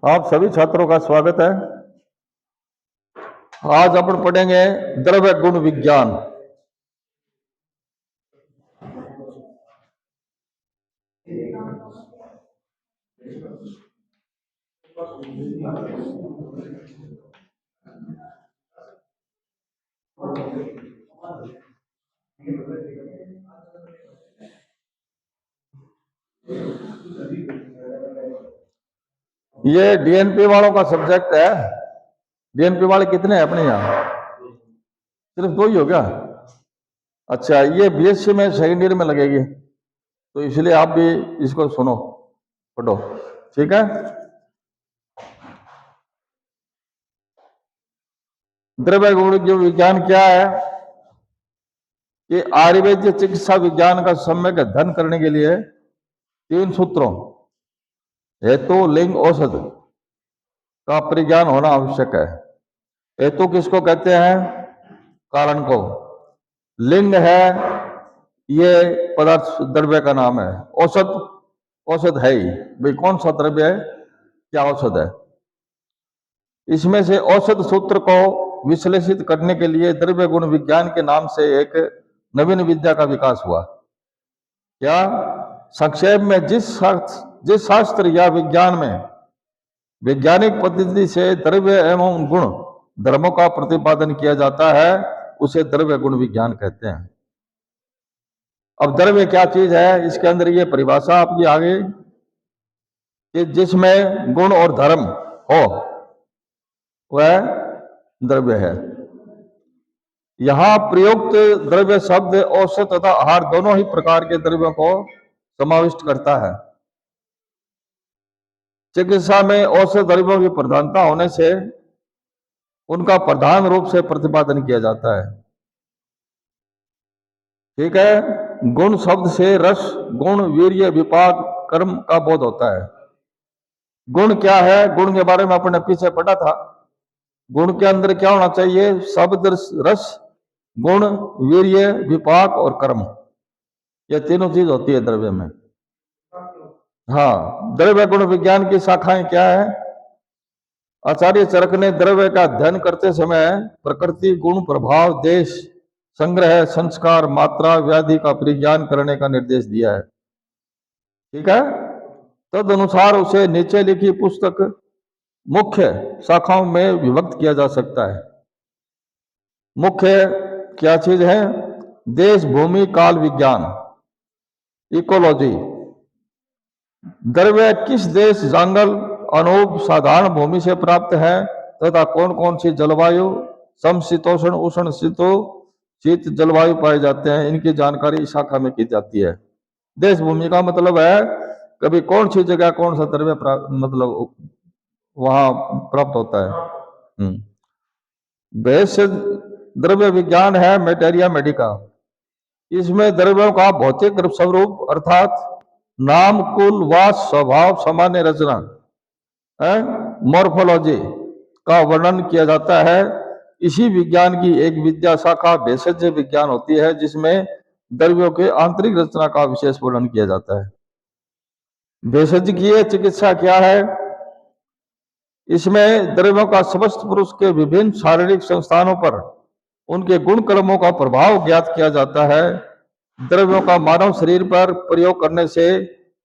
आप सभी छात्रों का स्वागत है। आज अपन पढ़ेंगे द्रव्य गुण विज्ञान। ये डीएनपी वालों का सब्जेक्ट है। डीएनपी वाले कितने हैं अपने यहाँ? सिर्फ 2 ही हो क्या? अच्छा, ये बीएससी में सेकेंड ईयर में लगेगी, तो इसलिए आप भी इसको सुनो, पढ़ो, ठीक है। द्रव्य गुण जो विज्ञान क्या है? कि आयुर्वेद चिकित्सा विज्ञान का सम्यक अध्ययन करने के लिए 3 सूत्रों हेतु, लिंग, औषध का परिज्ञान होना आवश्यक है। हेतु किसको कहते हैं? कारण को। लिंग है, ये पदार्थ द्रव्य का नाम है। औषध, औषध है ही भाई, कौन सा द्रव्य है, क्या औषध है। इसमें से औषध सूत्र को विश्लेषित करने के लिए द्रव्य गुण विज्ञान के नाम से एक नवीन विद्या का विकास हुआ। क्या? संक्षेप में जिस शास्त्र या विज्ञान में वैज्ञानिक पद्धति से द्रव्य एवं गुण धर्मों का प्रतिपादन किया जाता है, उसे द्रव्य गुण विज्ञान कहते हैं। अब द्रव्य क्या चीज है, इसके अंदर ये परिभाषा आपकी आ गई कि जिसमें गुण और धर्म हो वह द्रव्य है। यहां प्रयुक्त द्रव्य शब्द औषध तथा आहार दोनों ही प्रकार के द्रव्यों को समाविष्ट करता है। चिकित्सा में औषध द्रव्यों की प्रधानता होने से उनका प्रधान रूप से प्रतिपादन किया जाता है, ठीक है। गुण शब्द से रस, गुण, वीर्य, विपाक, कर्म का बोध होता है। गुण क्या है? गुण के बारे में आपने पीछे पढ़ा था। गुण के अंदर क्या होना चाहिए? शब्द, रस, गुण, वीर्य, विपाक और कर्म, ये तीनों चीज होती है द्रव्य में। हाँ, द्रव्य गुण विज्ञान की शाखाएं क्या है? आचार्य चरक ने द्रव्य का अध्ययन करते समय प्रकृति, गुण, प्रभाव, देश, संग्रह, संस्कार, मात्रा, व्याधि का परिज्ञान करने का निर्देश दिया है, ठीक है। तद अनुसार उसे नीचे लिखी पुस्तक मुख्य शाखाओं में विभक्त किया जा सकता है। मुख्य क्या चीज है? देश, भूमि, काल विज्ञान, इकोलॉजी। द्रव्य किस देश, जंगल, अनूप, साधारण भूमि से प्राप्त है तथा कौन कौन सी जलवायु, समशीतोष्ण, उष्ण, शीत जलवायु पाए जाते हैं, इनकी जानकारी इस शाखा में की जाती है। देश भूमि का मतलब है कभी कौन सी जगह कौन सा द्रव्य मतलब वहां प्राप्त होता है। वैश्य द्रव्य विज्ञान है मैटेरिया मेडिका। इसमें द्रव्यों का भौतिक स्वरूप अर्थात नाम, कुल, वास, स्वभाव, सामान्य रचना, मॉर्फोलॉजी का वर्णन किया जाता है। इसी विज्ञान की एक विद्या शाखा भेषज विज्ञान होती है, जिसमें द्रव्यों के आंतरिक रचना का विशेष वर्णन किया जाता है। भेषज की चिकित्सा क्या है? इसमें द्रव्यों का समस्त पुरुष के विभिन्न शारीरिक संस्थानों पर उनके गुण कर्मों का प्रभाव ज्ञात किया जाता है। द्रव्यों का मानव शरीर पर प्रयोग करने से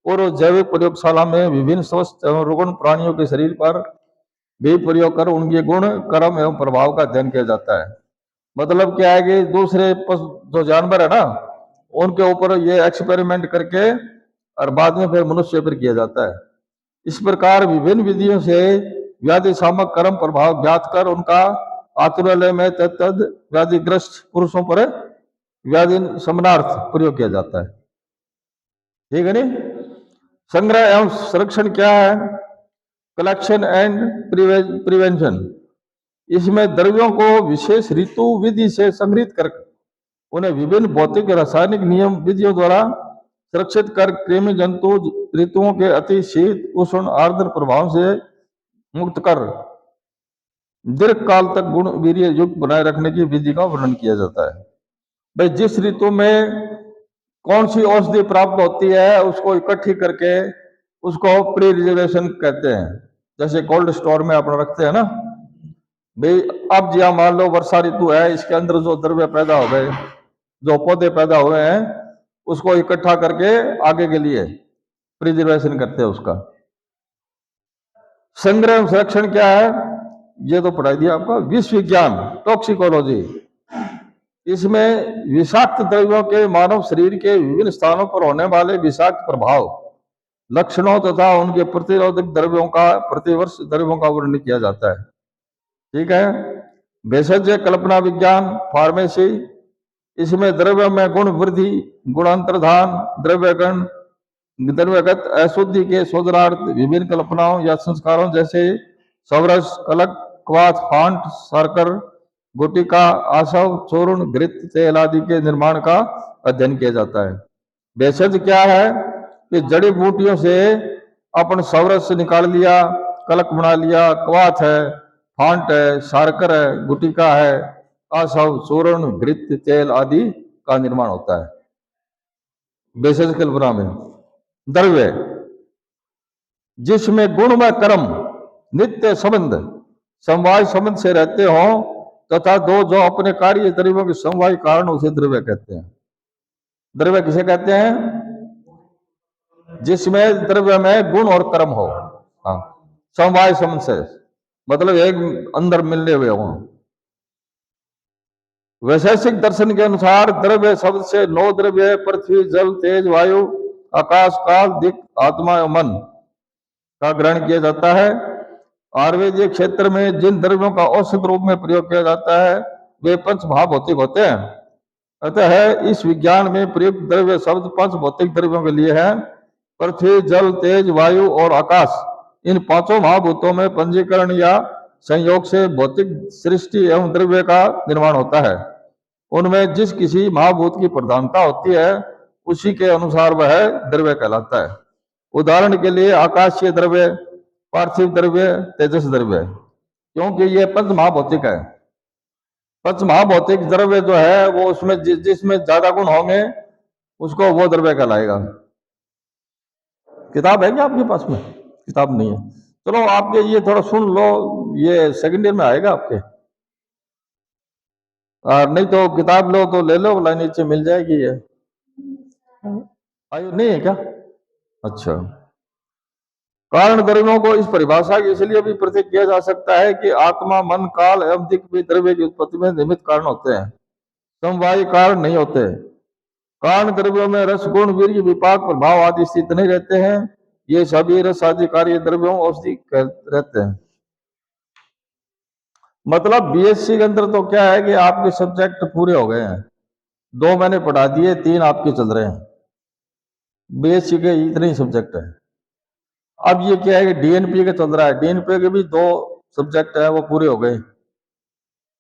पूर्व जैविक प्रयोगशाला में विभिन्न स्वस्थ एवं रुग्ण प्राणियों के शरीर पर भी प्रयोग कर उनके गुण, कर्म एवं प्रभाव का अध्ययन किया जाता है। मतलब क्या है कि दूसरे जो जानवर है ना, उनके ऊपर ये एक्सपेरिमेंट करके और बाद में फिर मनुष्य पर किया जाता है। इस प्रकार विभिन्न विधियों से व्याधि सामक कर्म प्रभाव ज्ञात कर उनका आतुरालय में तद व्याधिग्रस्त पुरुषों पर व्याधि शमनार्थ प्रयोग किया जाता है, ठीक है नहीं। संग्रह एवं संरक्षण क्या है? Collection and prevention. इसमें द्रव्यों को विशेष ऋतु विधि से संग्रहित कर उन्हें विभिन्न भौतिक रासायनिक नियम विधियों द्वारा सुरक्षित कर कृमि जंतु ऋतुओं के अति शीत, उष्ण, आर्द्र प्रभाव से मुक्त कर दीर्घ काल तक गुण वीर्य युक्त बनाए रखने की विधि का वर्णन किया जाता है। भाई, जिस ऋतु में कौन सी औषधि प्राप्त होती है उसको इकट्ठी करके उसको प्री रिजर्वेशन कहते हैं। जैसे कोल्ड स्टोर में अपना रखते हैं ना भाई। अब जी मान लो वर्षा ऋतु है, इसके अंदर जो द्रव्य पैदा हो गए, जो पौधे पैदा हुए हैं, उसको इकट्ठा करके आगे के लिए प्रिजर्वेशन करते हैं उसका। संग्रह एवं संरक्षण क्या है, ये तो पढ़ाई दिया आपका। विश्व विज्ञान टॉक्सिकोलॉजी, इसमें विषाक्त द्रव्यों के मानव शरीर के विभिन्न स्थानों पर होने वाले विषाक्त प्रभाव, लक्षणों तथा उनके प्रतिरोधक द्रव्यों का प्रतिवर्ष द्रव्यों का वर्णन किया जाता है। ठीक है। भेषज कल्पना विज्ञान फार्मेसी, इसमें द्रव्य में गुण वृद्धि, गुणांतरधान, द्रव्यगत अशुद्धि के शोधनार्थ विभिन्न कल्पनाओं या संस्कारों जैसे सवरस, कलक, क्वाथ, फांट, शर्कर, गुटिका, आसव, चूर्ण, घृत, तेल आदि के निर्माण का अध्ययन किया जाता है। भेषज क्या है कि जड़ी बूटियों से अपन सवरस निकाल लिया, कलक बना लिया, क्वाथ है, फांट है, शार्कर है, गुटिका है, आसव, चूर्ण, घृत, तेल आदि का निर्माण होता है भेषज कल्पना में। द्रव्य जिसमें गुण व कर्म नित्य संबंध समवाय संबंध से रहते हो तथा दो जो अपने कार्य द्रव्यों के समवाय कारण उसे द्रव्य कहते हैं। द्रव्य किसे कहते हैं, जिसमें द्रव्य में गुण और कर्म हो। हाँ, समवाय संबंध से मतलब एक अंदर मिलने हुए हो। वैशेषिक दर्शन के अनुसार द्रव्य शब्द से 9 द्रव्य पृथ्वी, जल, तेज, वायु, आकाश, काल, दिक्, आत्मा एवं मन का ग्रहण किया जाता है। आयुर्वेदिक क्षेत्र में जिन द्रव्यों का औषध रूप में प्रयोग किया जाता है वे पंच महाभौतिक होते हैं। अतः इस विज्ञान में प्रयुक्त द्रव्य शब्द पंच भौतिक द्रव्यों के लिए है। पृथ्वी, जल, तेज, वायु और आकाश, इन पांचों महाभूतों में पंजीकरण या संयोग से भौतिक सृष्टि एवं द्रव्य का निर्माण होता है। उनमें जिस किसी महाभूत की प्रधानता होती है उसी के अनुसार वह द्रव्य कहलाता है। उदाहरण के लिए आकाशीय द्रव्य, पार्थिव द्रव्य, तेजस द्रव्य, क्योंकि ये पंच महाभौतिक है। पंच महाभौतिक द्रव्य जो है वो उसमें जिसमें ज्यादा गुण होंगे उसको वो द्रव्य कहलाएगा। किताब है क्या आपके पास में? किताब नहीं है, चलो आपके ये थोड़ा सुन लो, ये सेकंड ईयर में आएगा आपके। और नहीं तो किताब लो तो ले लो, लाइन नीचे मिल जाएगी। ये आयु नहीं है क्या? अच्छा। कारण द्रव्यों को इस परिभाषा की इसलिए भी प्रतीक किया जा सकता है कि आत्मा, मन, काल एवं दिक् भी द्रव्य की उत्पत्ति में निमित्त कारण होते हैं, समवायी कारण नहीं होते। कारण द्रव्यों में रस, गुण, वीर्य, विपाक, प्रभाव आदि स्थित नहीं रहते हैं। ये सभी रस आदि कार्य द्रव्यों औषधि रहते हैं। मतलब बीएससी के अंदर तो क्या है कि आपके सब्जेक्ट पूरे हो गए हैं, 2 मैंने पढ़ा दिए, 3 आपके चल रहे हैं। बीएससी के इतने ही सब्जेक्ट है। अब ये क्या है कि डीएनपी का चल रहा है, डीएनपी के भी 2 सब्जेक्ट है वो पूरे हो गए।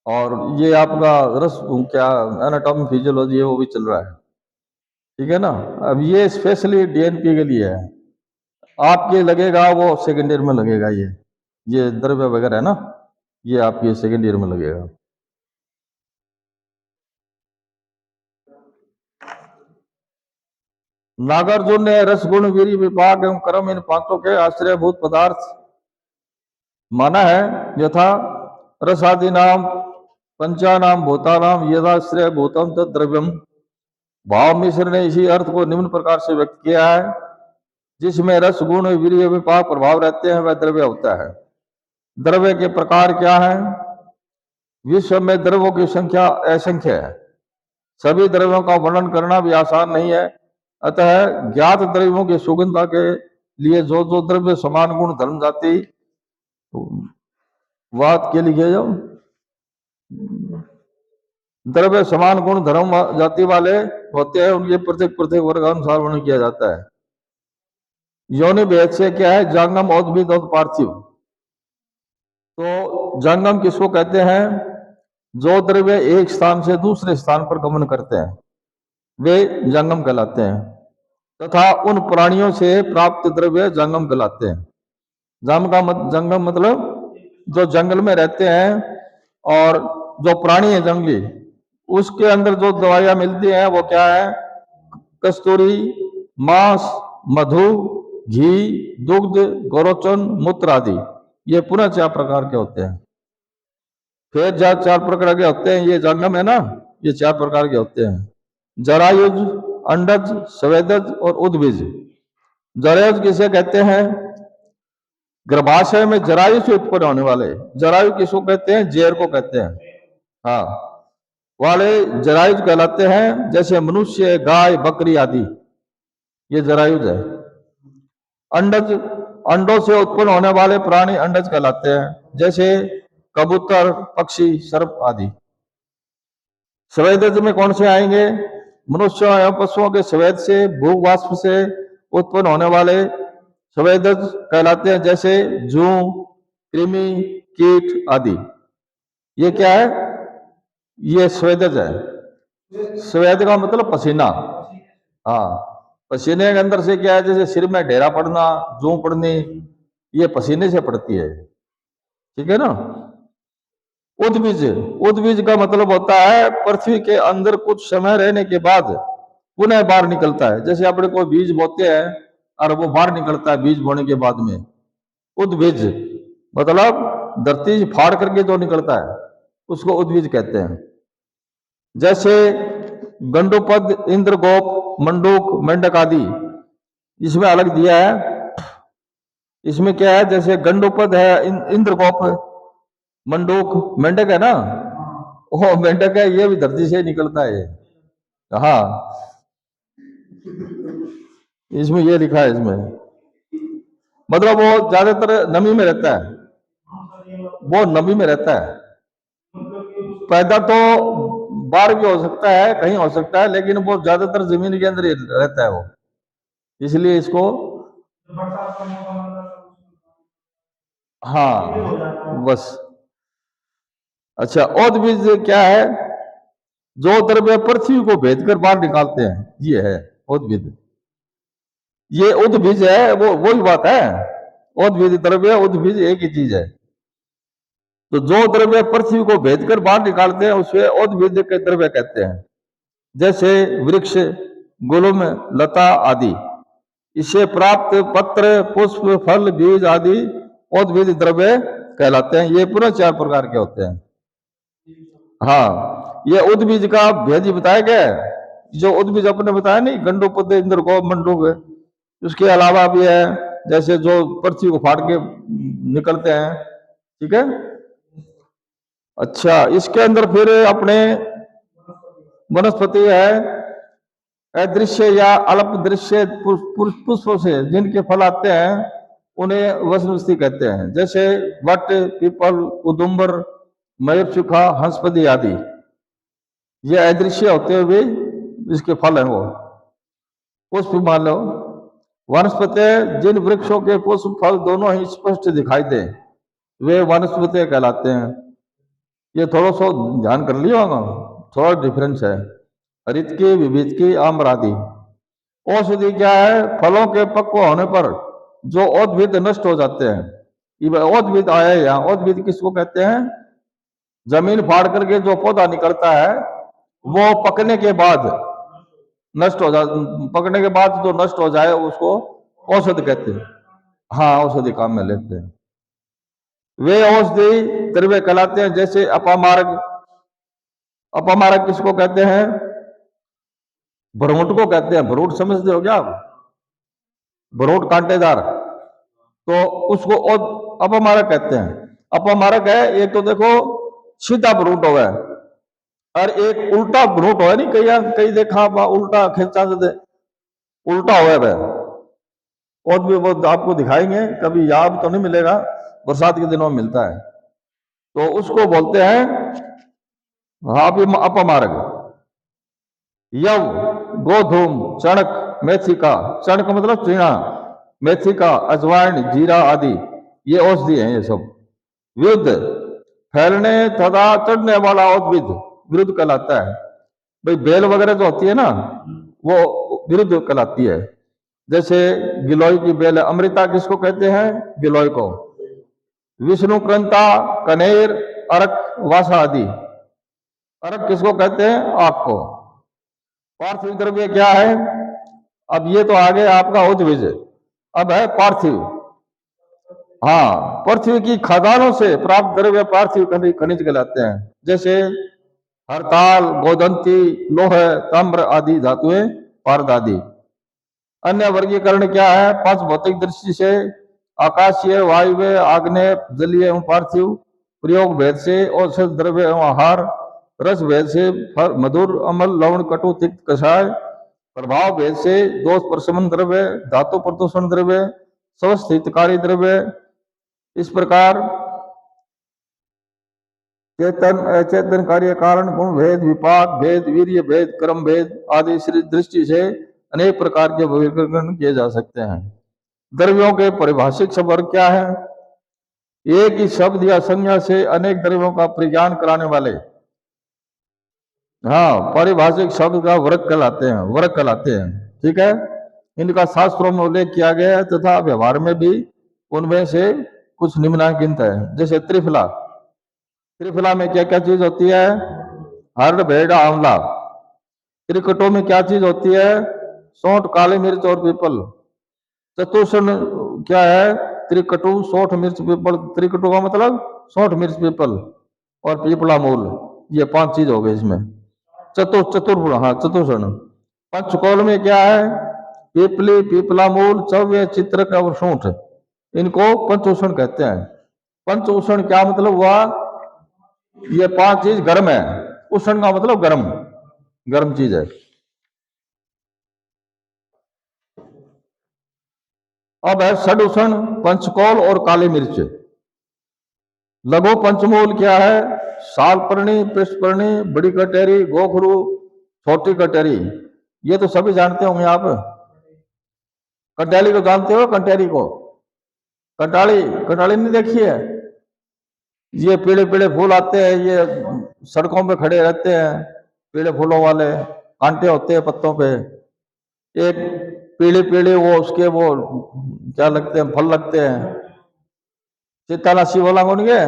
और ये आपका रस क्या एनाटॉमी फिजियोलॉजी है वो भी चल रहा है। ठीक है ना। अब ये स्पेशली डीएनपी के लिए है, आपके लगेगा वो सेकेंड ईयर में लगेगा। ये द्रव्य वगैरह है ना, ये आपके सेकेंड ईयर में लगेगा। नागार्जुन ने रस, गुण, वीर्य, विपाक एवं कर्म इन पांचों के आश्रयभूत पदार्थ माना है। यथा रसादि नाम पंचानाम भूतानाम यदाश्रय भूतम तद द्रव्यम। भाव मिश्र ने इसी अर्थ को निम्न प्रकार से व्यक्त किया है, जिसमें रस, गुण, वीर्य, विपाक प्रभाव रहते हैं वह द्रव्य होता है। द्रव्य के प्रकार क्या है? विश्व में द्रव्यों की संख्या असंख्य है, सभी द्रव्यों का वर्णन करना भी आसान नहीं है। अतः ज्ञात द्रव्यों की सुगंधता के लिए जो जो द्रव्य समान गुण धर्म जाति वाद के लिए जो द्रव्य समान गुण धर्म जाति वाले होते हैं उनके प्रत्येक प्रत्येक वर्ग अनुसार वर्णन किया जाता है। योनि भेद से क्या है? जंगम, औद्भिद और पार्थिव। तो जंगम किसको कहते हैं? जो द्रव्य एक स्थान से दूसरे स्थान पर गमन करते हैं वे जंगम कहलाते हैं, तथा उन प्राणियों से प्राप्त द्रव्य जंगम कहलाते हैं। जंगम मतलब जो जंगल में रहते हैं और जो प्राणी है जंगली, उसके अंदर जो दवाइयां मिलती हैं वो क्या है? कस्तूरी, मांस, मधु, घी, दुग्ध, गोरोचन, मूत्र आदि ये पुनः 4 प्रकार के होते हैं। फिर जहाँ 4 प्रकार के होते हैं, ये जंगम है ना, ये 4 प्रकार के होते हैं। जरायुज, अंडज, स्वेदज और उद्भिज। जरायुज किसे कहते हैं? गर्भाशय में जरायु से उत्पन्न होने वाले। जरायु किसको कहते हैं? जेर को कहते हैं। हाँ, वाले जरायुज कहलाते हैं। जैसे मनुष्य, गाय, बकरी आदि, ये जरायुज है। अंडज, अंडों से उत्पन्न होने वाले प्राणी अंडज कहलाते हैं। जैसे कबूतर, पक्षी, सर्प आदि। स्वेदज में कौन से आएंगे? मनुष्यों एवं पशुओं के स्वेद से, भूख वाष्प से उत्पन्न होने वाले स्वेदज कहलाते हैं। जैसे जू, कृमि, कीट आदि। ये क्या है? ये स्वेदज है। स्वेद का मतलब पसीना। हाँ, पसीने के अंदर से क्या है? जैसे सिर में ढेरा पड़ना, जू पड़नी, ये पसीने से पड़ती है। ठीक है ना। उद्भिज, उद्भिज का मतलब होता है पृथ्वी के अंदर कुछ समय रहने के बाद पुनः बाहर निकलता है। जैसे अपने को बीज बोते हैं और वो बाहर निकलता है बीज बोने के बाद में। उद्भिज मतलब धरती फाड़ करके जो निकलता है उसको उद्भिज कहते हैं। जैसे गंडोपद, इंद्रगोप, मंडूक, मेंढक आदि। इसमें अलग दिया है। इसमें क्या है? जैसे गंडोपद है, इंद्रगोप, मंडूक, मेंढक है ना, वो मेंढक है, ये भी धरती से निकलता है। हाँ, इसमें ये लिखा है। इसमें मतलब वो ज्यादातर नमी में रहता है। वो नमी में रहता है। पैदा तो बाहर भी हो सकता है, कहीं हो सकता है, लेकिन वो ज्यादातर जमीन के अंदर ही रहता है वो, इसलिए इसको। हाँ, बस। अच्छा, उद्भिज क्या है? जो द्रव्य पृथ्वी को भेद कर बाहर निकालते हैं, ये है उद्भिद। ये उद्भिज है, वो वही बात है। उद्भिज द्रव्य, उद्भिज एक ही चीज है। तो जो द्रव्य पृथ्वी को भेद कर बाहर निकालते हैं उसे उद्भिज के द्रव्य कहते हैं। जैसे वृक्ष, गुल्म, लता आदि। इसे प्राप्त पत्र, पुष्प, फल, बीज आदि उद्भिज द्रव्य कहलाते हैं। ये पूरे 4 प्रकार के होते हैं। हाँ, ये उद्भिज का भेद ही बताया गया है। जो उद्भिज अपने बताया नहीं, गंडोपद, इंद्रगोप, मंडूक, उसके अलावा भी है। जैसे जो पृथ्वी को फाड़ के निकलते हैं। ठीक है। अच्छा, इसके अंदर फिर अपने वनस्पति है। अदृश्य या अल्प दृश्य पुष्पों से जिनके फल आते हैं उन्हें वनस्पति कहते हैं। जैसे वट, पीपल, उदुम्बर, मयूरचूखा, हंसपति आदि। ये अदृश्य होते हुए इसके फल हैं वो। पुष्प मान लो वनस्पति। जिन वृक्षों के पुष्प फल दोनों ही स्पष्ट दिखाई दे वे वनस्पति कहलाते हैं। ये थोड़ा सा ध्यान कर लिया होगा, थोड़ा डिफरेंस है। हरित की, विविध की, आम्र आदि। औषधि क्या है? फलों के पक्व होने पर जो औद्भिद नष्ट हो जाते हैं। औद्भिद आया यहाँ, औद्भिद किसको कहते हैं? जमीन फाड़ करके जो पौधा निकलता है वो पकने के बाद नष्ट हो जा पकने के बाद जो नष्ट हो जाए उसको औषध कहते हैं। हाँ, औषधि काम में लेते हैं। वे औषधि द्रव्य कहलाते हैं। जैसे अपामार्ग। अपामार्ग किसको कहते हैं? भ्रूट को कहते हैं। भ्रूट समझते हो क्या आप? भ्रूट कांटेदार, तो उसको अपमारक कहते हैं। अपमारक है एक तो देखो सीधा भ्रूट हो गया और एक उल्टा भ्रूट हो, नहीं कई कई देखा उल्टा खींचा से उल्टा हो गया। और भी वो आपको दिखाएंगे कभी, याद तो नहीं मिलेगा, बरसात के दिनों में मिलता है, तो उसको बोलते हैं अपमारक। यव, गोधूम, चणक, मेथिका। चणक मतलब चीना, मेथिका, अजवाइन, जीरा आदि ये औषधि हैं। ये सब विरुद्ध, फैलने तथा चढ़ने वाला उद्भिद विरुद्ध कहलाता है। भाई बेल वगैरह जो होती है ना वो विरुद्ध कहलाती है। जैसे गिलोय की बेल। अमृता किसको कहते हैं? गिलोय को। विष्णुक्रंता, कनेर, अर्क, वासा आदि। अर्क किसको कहते हैं? आग को। पार्थिव द्रव्य क्या है? अब ये तो आगे आपका उद्भिज, अब है पार्थिव। हाँ, पृथ्वी की खदानों से प्राप्त द्रव्य पार्थिव खनिज कहलाते हैं। जैसे हरताल, गोदंती, लोह, ताम्र आदि धातुएं पारद आदि। अन्य वर्गीकरण क्या है? पांच भौतिक दृष्टि से आकाशीय, वायुव्य, आग्नेय, जलीय एवं पार्थिव। प्रयोग भेद से औषध द्रव्य एवं आहार। रस भेद से मधुर, अम्ल, लवण, कटु, तिक्त, कषाय। प्रभाव भेद से दोष प्रशमन द्रव्य, धातु प्रदूषण द्रव्य, स्वस्थ हितकारी द्रव्य। इस प्रकार चेतन, अचेतन, कार्य कारण, गुण भेद, विपाक भेद, वीर्य भेद, क्रम भेद आदि दृष्टि से अनेक प्रकार के वर्गीकरण किए जा सकते हैं। द्रव्यों के परिभाषिक वर्ग क्या है? एक ही शब्द या संज्ञा से अनेक द्रव्यों का परिज्ञान कराने वाले, हाँ, पारिभाषिक शब्द का वर्ग कहलाते हैं। ठीक है, इनका शास्त्रों में उल्लेख किया गया है तथा व्यवहार में भी उनमें से कुछ निम्नलिखित है। जैसे त्रिफला, त्रिफला में क्या क्या चीज होती है? हर, भेड़, आंवला। त्रिकटों में क्या चीज होती है? सौंठ, काली मिर्च और पीपल। चतुषण क्या है? त्रिकटु, सौंठ, मिर्च, पीपल। त्रिकटु का मतलब सौंठ, मिर्च, पीपल और पीपला मूल। ये पांच चीज हो गई इसमें। चतुर्भुज, हाँ, चतुषण। पंचकोल में क्या है? पीपली, पीपला मूल, चव्य, चित्रक और सूंठ। इनको पंचभूषण कहते हैं। पंचभूषण क्या मतलब हुआ? ये पांच चीज गर्म है। उष्ण का मतलब गर्म, गर्म चीज है। अब है षड-उष्ण, पंचकोल और काली मिर्च। लघु पंचमूल क्या है? सालपर्णी, पृष्ठपर्णी, बड़ी कटेरी, गोखरू, छोटी कटेरी। ये तो सभी जानते होंगे आप। कंटाली को जानते हो? कंटेरी को, कंटाली, कंटाली नहीं देखी है? ये पीले पीले फूल आते हैं, ये सड़कों पे खड़े रहते हैं, पीले फूलों वाले, कांटे होते हैं पत्तों पे। एक पीले पीले वो उसके वो क्या लगते हैं? फल लगते हैं। चित्तानाशी बोला कौन के?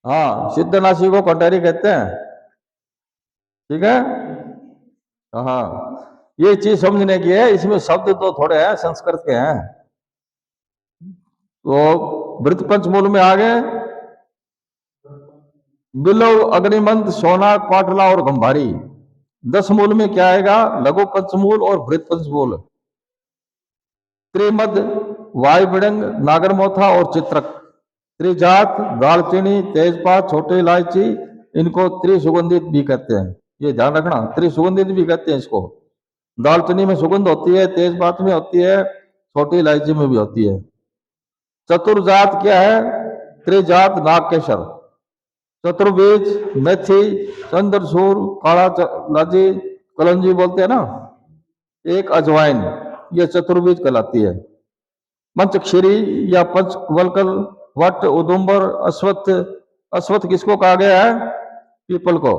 हाँ, सिद्धनाशी को कंटेरी कहते हैं। ठीक है, हाँ, ये चीज समझने की है। इसमें शब्द तो थोड़े हैं, संस्कृत के हैं। तो वृत्त पंचमूल में आ गए बिलव, अग्निमंत, सोना, पाटला और गंभारी। दस मूल में क्या आएगा? लघु पंचमूल और वृत्त पंचमूल। त्रिमद, वायुविडंग, नागरमोथा और चित्रक। त्रिजात, दालचीनी, तेजपात, छोटी इलायची, इनको त्रिसुगंधित भी कहते हैं। ये ध्यान रखना, त्रिसुगंधित भी कहते हैं इसको। दालचीनी में सुगंध होती है, तेजपात में होती है, छोटी इलायची में भी होती है। चतुर्जात क्या है? त्रिजात, नागकेशर। चतुर्बीज, मेथी, चंद्रसूर, काला लाजी, कलंजी बोलते हैं ना, एक अजवाइन, ये चतुर्बीज कहलाती है। पंचक्षीरी या पंचवल्कल, वट, उदुम्बर, अश्वत्थ। अश्वत्थ किसको कहा गया है? पीपल को।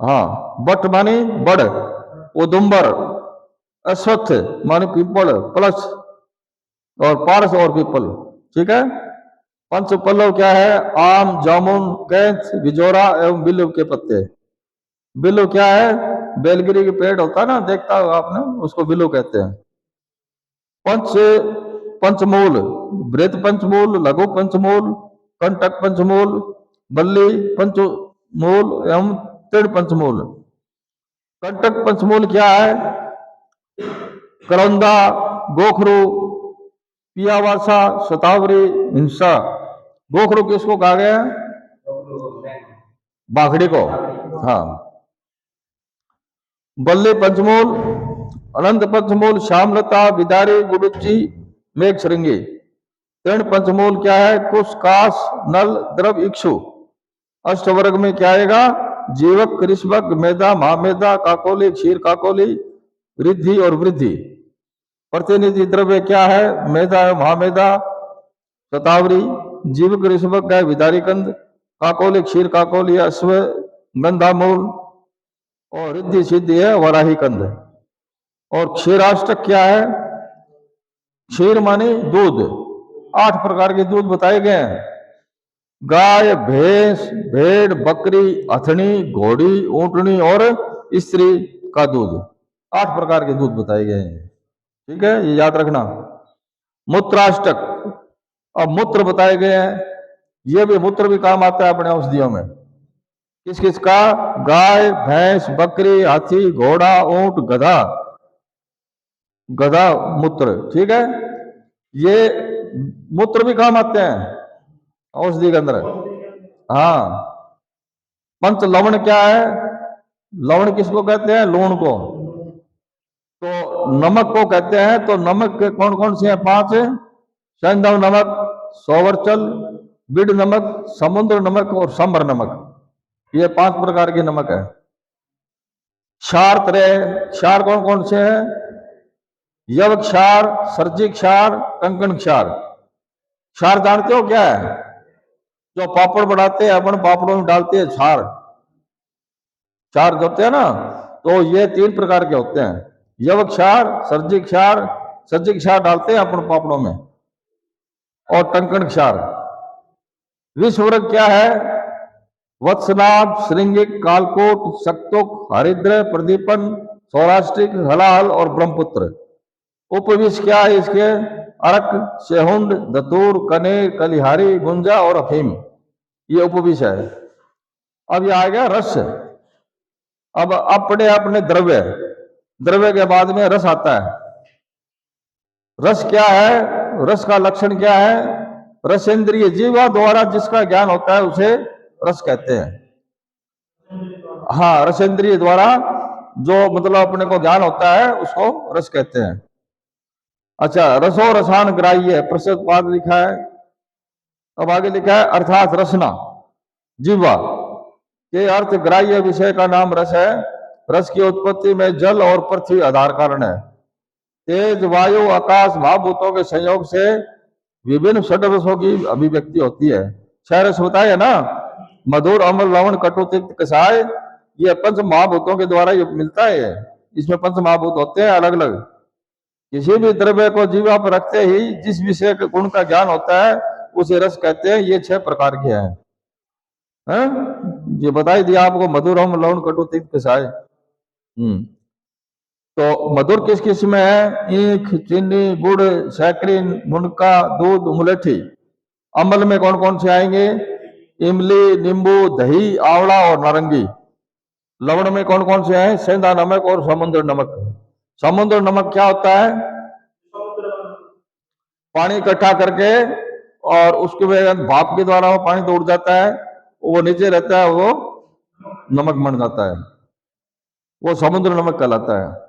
हाँ, वट मानी बड़, उदुम्बर, अश्वत्थ मानी पीपल प्लस, और पारस और पीपल। ठीक है। पंच पल्लव क्या है? आम, जामुन, कैंथ, बिजोरा एवं बिल्व के पत्ते। बिल्व क्या है? बेलगिरी के पेड़ होता है ना, देखता हो आपने, उसको बिल्व कहते हैं। पंच पंचमूल, वृत्त पंचमूल, लघु पंचमूल, कंटक पंचमूल, बल्ली पंचमूल एवं तृण पंचमूल। कंटक पंचमूल क्या है? करौंदा, गोखरू, पियावासा, शतावरी, हिंसा। गोखरू किसको कहा गया? बाखड़ी को। हाँ। बल्ली पंचमूल, अनंत पंचमूल, श्यामलता, बिदारी, गुडुच्ची, मेघ श्रृंगी। तृण पंचमूल क्या है? कुश, काश, नल, द्रव, इक्षु। अष्टवर्ग में क्या आएगा? जीवक, कृष्वक, मेधा, महामेधा, काकोली, क्षीर काकोली, रिद्धि और वृद्धि। प्रतिनिधि द्रव्य क्या है? मेधा, महामेधा, शतावरी, जीवक, ऋषभक गाय, विदारी कंद, काकोली, क्षीर काकोली, अश्व गंधा मूल, और रिद्धि सिद्धि है वराही कंद। और क्षीराष्टक क्या है? क्षीर माने दूध। 8 प्रकार के दूध बताए गए हैं। गाय, भैंस, भेड़, बकरी, अथनी, घोड़ी, ऊंटनी और स्त्री का दूध। 8 प्रकार के दूध बताए गए हैं। ठीक है, ये याद रखना। मूत्राष्टक, अब मूत्र बताए गए हैं, ये भी मूत्र भी काम आता है अपने औषधियों में। किस किस का? गाय, भैंस, बकरी, हाथी, घोड़ा, ऊंट, गधा। गधा मूत्र, ठीक है। ये मूत्र भी काम आते हैं औषधि के अंदर। हाँ। पंच लवण क्या है? लवण किसको कहते हैं? लूण को। तो नमक को कहते हैं। तो नमक के कौन कौन से हैं? 5। सैंधव नमक, सोवरचल, बिड नमक, समुद्र नमक और सांबर नमक। ये 5 प्रकार के नमक है। क्षार तरह, क्षार कौन कौन से हैं? यव क्षार, सर्जी क्षार, कंकण क्षार। क्षार जानते हो क्या है? जो पापड़ बनाते हैं अपन, पापड़ों में डालते हैं क्षार। क्षार जो होते हैं ना, तो ये 3 प्रकार के होते हैं। यव क्षार, सर्जी क्षार, सर्जी क्षार डालते हैं अपन पापड़ों में, और कंकण क्षार। विषवर्ग क्या है? वत्सनाभ, श्रृंगिक, कालकोट, सक्तुक, हरिद्र, प्रदीपन, सौराष्ट्रिक, हलाहल और ब्रह्मपुत्र। उपविष क्या है इसके? अर्क, सेहुंड, दतूर, कनेर, कलिहारी, गुंजा और अफीम। ये उपविष है। अब ये आ गया रस। अब अपने अपने द्रव्य, द्रव्य के बाद में रस आता है। रस क्या है? रस का लक्षण क्या है? रसेंद्रिय, जीवा द्वारा जिसका ज्ञान होता है उसे रस कहते हैं। हाँ, रसेंद्रिय द्वारा जो मतलब अपने को ज्ञान होता है उसको रस कहते हैं। अच्छा, रसो रसान ग्राह्य, प्रसिद्ध पाद लिखा है। अब आगे लिखा है अर्थात रसना, जीवा के अर्थ ग्राह्य विषय का नाम रस है। रस की उत्पत्ति में जल और पृथ्वी आधार कारण है। तेज, वायु, आकाश, महाभूतों के संयोग से विभिन्न षड रसों की अभिव्यक्ति होती है। 6 रस बताए ना, मधुर, अम्ल, लवण, कटु, तिक्त, कषाय। ये पंच महाभूतों के द्वारा ये मिलता है। इसमें पंच महाभूत होते हैं अलग अलग। किसी भी द्रव्य को जीवा पर रखते ही जिस विषय के गुण का ज्ञान होता है उसे रस कहते हैं। ये 6 प्रकार के हैं। ये बताई दिया आपको, मधुर, अम्ल, लवण, कटु, तिक्त, कषाय। तो मधुर किस किस में है? ईख, चीनी, गुड़, सैकरीन, मुनका, दूध, मुलेठी। अम्ल में कौन कौन से आएंगे? इमली, नींबू, दही, आंवला और नारंगी। लवण में कौन कौन से हैं? सेंधा नमक और समुद्र नमक। समुद्र नमक क्या होता है? पानी इकट्ठा करके और उसके बाद भाप के द्वारा वो पानी तो उड़ जाता है, वो नीचे रहता है, वो नमक बन जाता है, वो समुद्र नमक कहलाता है।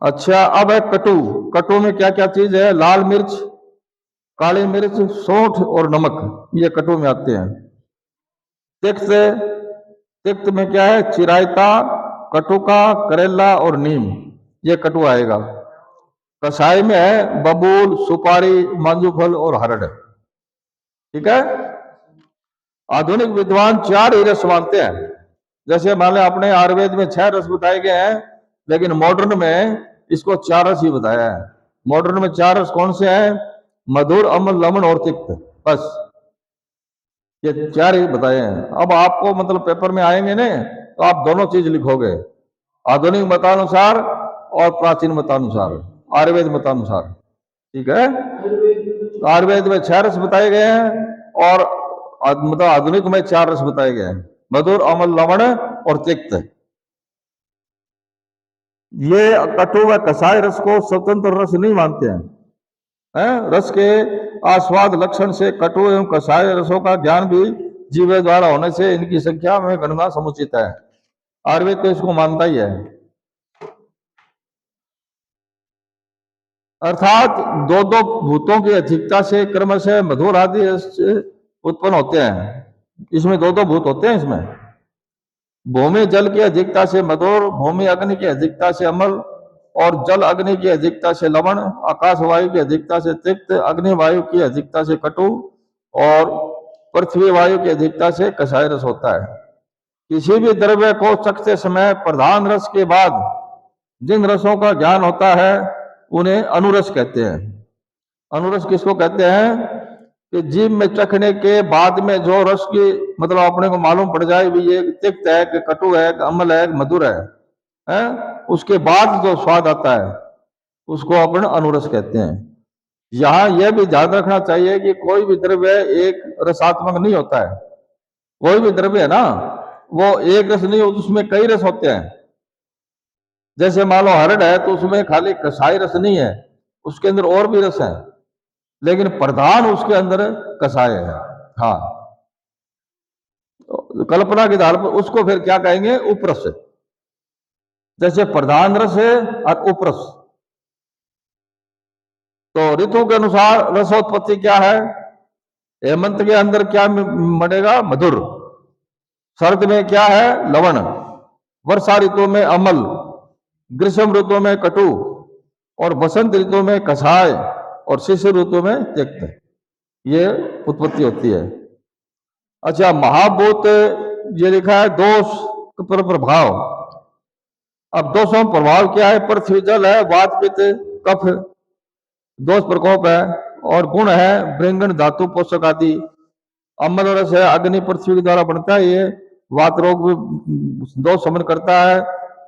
अच्छा, अब है कटु। कटु में क्या क्या चीज है? लाल मिर्च, काली मिर्च, सौंठ और नमक, ये कटु में आते हैं। तिक्त, तिक्त में क्या है? चिरायता, कटुका, करेला और नीम, ये कटु आएगा। कषाय में है बबूल, सुपारी, मांजूफल और हरड़। ठीक है। आधुनिक विद्वान 4 ही रस मानते हैं। जैसे मान लो अपने आयुर्वेद में 6 रस बताए गए हैं, लेकिन मॉडर्न में इसको 4 रस ही बताया है। मॉडर्न में 4 रस कौन से हैं? मधुर, अम्ल, लवण और तिक्त, बस ये 4 ही बताए हैं। अब आपको मतलब पेपर में आएंगे ना, तो आप दोनों चीज लिखोगे, आधुनिक मतानुसार और प्राचीन मतानुसार, आयुर्वेद मतानुसार। ठीक है। तो आयुर्वेद में 6 रस बताए गए हैं और मतलब आधुनिक में 4 रस बताए गए हैं, मधुर, अम्ल, लवण और तिक्त। ये कटु व कषाय रस को स्वतंत्र रस नहीं मानते हैं। रस के आस्वाद लक्षण से कटु एवं कषाय रसों का ज्ञान भी जीव द्वारा होने से इनकी संख्या में गणना समुचित है। आयुर्वेद तो इसको मानता ही है। अर्थात दो दो भूतों की अधिकता से क्रमशः मधुर आदि उत्पन्न होते हैं। इसमें दो दो भूत होते हैं। इसमें भूमि जल की अधिकता से मधुर, भूमि अग्नि की अधिकता से अम्ल, और जल अग्नि की अधिकता से लवण, आकाश वायु की अधिकता से तिक्त, अग्नि वायु की अधिकता से कटु और पृथ्वी वायु की अधिकता से कषाय रस होता है। किसी भी द्रव्य को चखते समय प्रधान रस के बाद जिन रसों का ज्ञान होता है उन्हें अनुरस कहते हैं। अनुरस किसको कहते हैं? कि जीभ में चखने के बाद में जो रस की मतलब अपने को मालूम पड़ जाए भी ये तिक्त है कि कटु है कि अम्ल है कि मधुर है, उसके बाद जो स्वाद आता है उसको अपन अनुरस कहते हैं। यहाँ यह भी ध्यान रखना चाहिए कि कोई भी द्रव्य एक रसात्मक नहीं होता है। कोई भी द्रव्य है ना, वो एक रस नहीं, उसमें कई रस होते हैं। जैसे मान लो हरड़ है तो उसमें खाली कसाई रस नहीं है, उसके अंदर और भी रस है, लेकिन प्रधान उसके अंदर कसाय है। हाँ, तो कल्पना के आधार पर उसको फिर क्या कहेंगे, उपरस। जैसे प्रधान रस है और उपरस। तो ऋतु के अनुसार रसोत्पत्ति क्या है? हेमंत के अंदर क्या बनेगा? मधुर। शरद में क्या है? लवण। वर्षा ऋतु में अम्ल, ग्रीष्म ऋतु में कटु, और बसंत ऋतु में कषाय, और शिशिर ऋतु में त्यक्त। ये उत्पत्ति होती है। अच्छा, महाभूत ये लिखा है दोष पर प्रभाव। अब दोषों में प्रभाव क्या है? पृथ्वी जल है, वात पित्त कफ दोष प्रकोप है, और गुण है भृंगण धातु पोषक आदि। अम्ल रस है, अग्नि पृथ्वी के द्वारा बनता है, ये वात रोग दोष शमन करता है।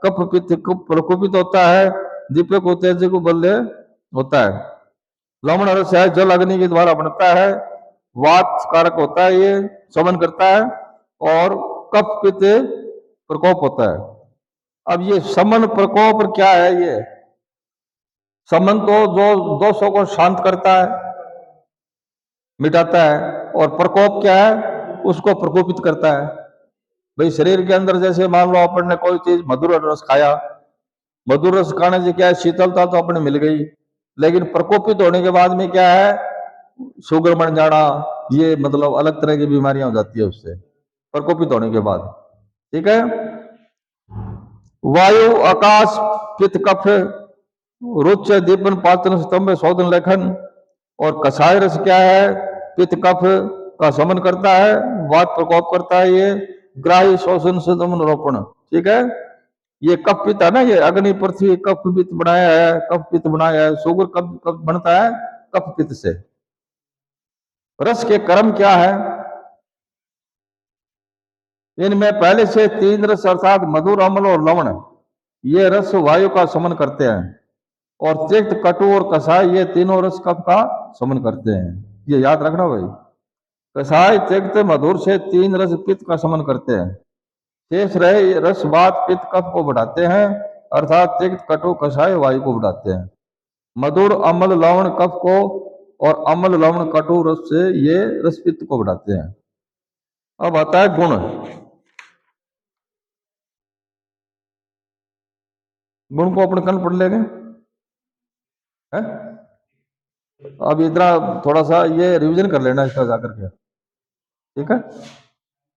कफ पित्त प्रकोपित होता है, दीपक उत्तेजक को बल्ले होता है। लवण रस है, जल अग्नि के द्वारा बनता है, वात कारक होता है, ये शमन करता है, और कफ पित्त प्रकोप होता है। अब ये शमन प्रकोप क्या है? ये शमन तो जो दोषों को शांत करता है, मिटाता है, और प्रकोप क्या है? उसको प्रकोपित करता है। भाई शरीर के अंदर जैसे मान लो अपन ने कोई चीज मधुर रस खाया, मधुर रस खाने से क्या है? शीतलता तो अपने मिल गई, लेकिन प्रकोपित होने के बाद में क्या है? शुगर बन जाना, ये मतलब अलग तरह की बीमारियां हो जाती है उससे, प्रकोपित होने के बाद। ठीक है। वायु, आकाश, पित्त कफ, रुच, दीपन, पाचन, स्तंभ, शोधन, लेखन, और कषाय रस क्या है? पित्त कफ का शमन करता है, वात प्रकोप करता है, ये ग्राही, शोषण, सदमन, रोपण। ठीक है। ये कफ पित्त है ना, ये अग्नि पृथ्वी कफ पित्त बनाया है, कफ पित्त बनाया है। शुगर कब कब बनता है? कफ पित्त से। रस के कर्म क्या है? इनमें पहले से तीन रस अर्थात मधुर, अम्ल और लवण, ये रस वायु का शमन करते हैं, और त्यक्त, कटु और कषाय, ये तीनों रस कफ का शमन करते हैं। ये याद रखना भाई। कषाय, त्यक्त, मधुर से तीन रस पित्त का शमन करते हैं। शेष रहे रस वात पित्त कफ को बढ़ाते हैं, अर्थात त्यक्त, कटु, कषाय वायु को बढ़ाते हैं। मधुर, अम्ल, लवण कफ को, और अम्ल, लवण, कटु रस से ये रस पित्त को बढ़ाते हैं। अब आता है गुण। गुण को अपने कल पढ़ लेंगे, है? अब इतना थोड़ा सा ये रिवीजन कर लेना इसका जाकर के। ठीक है।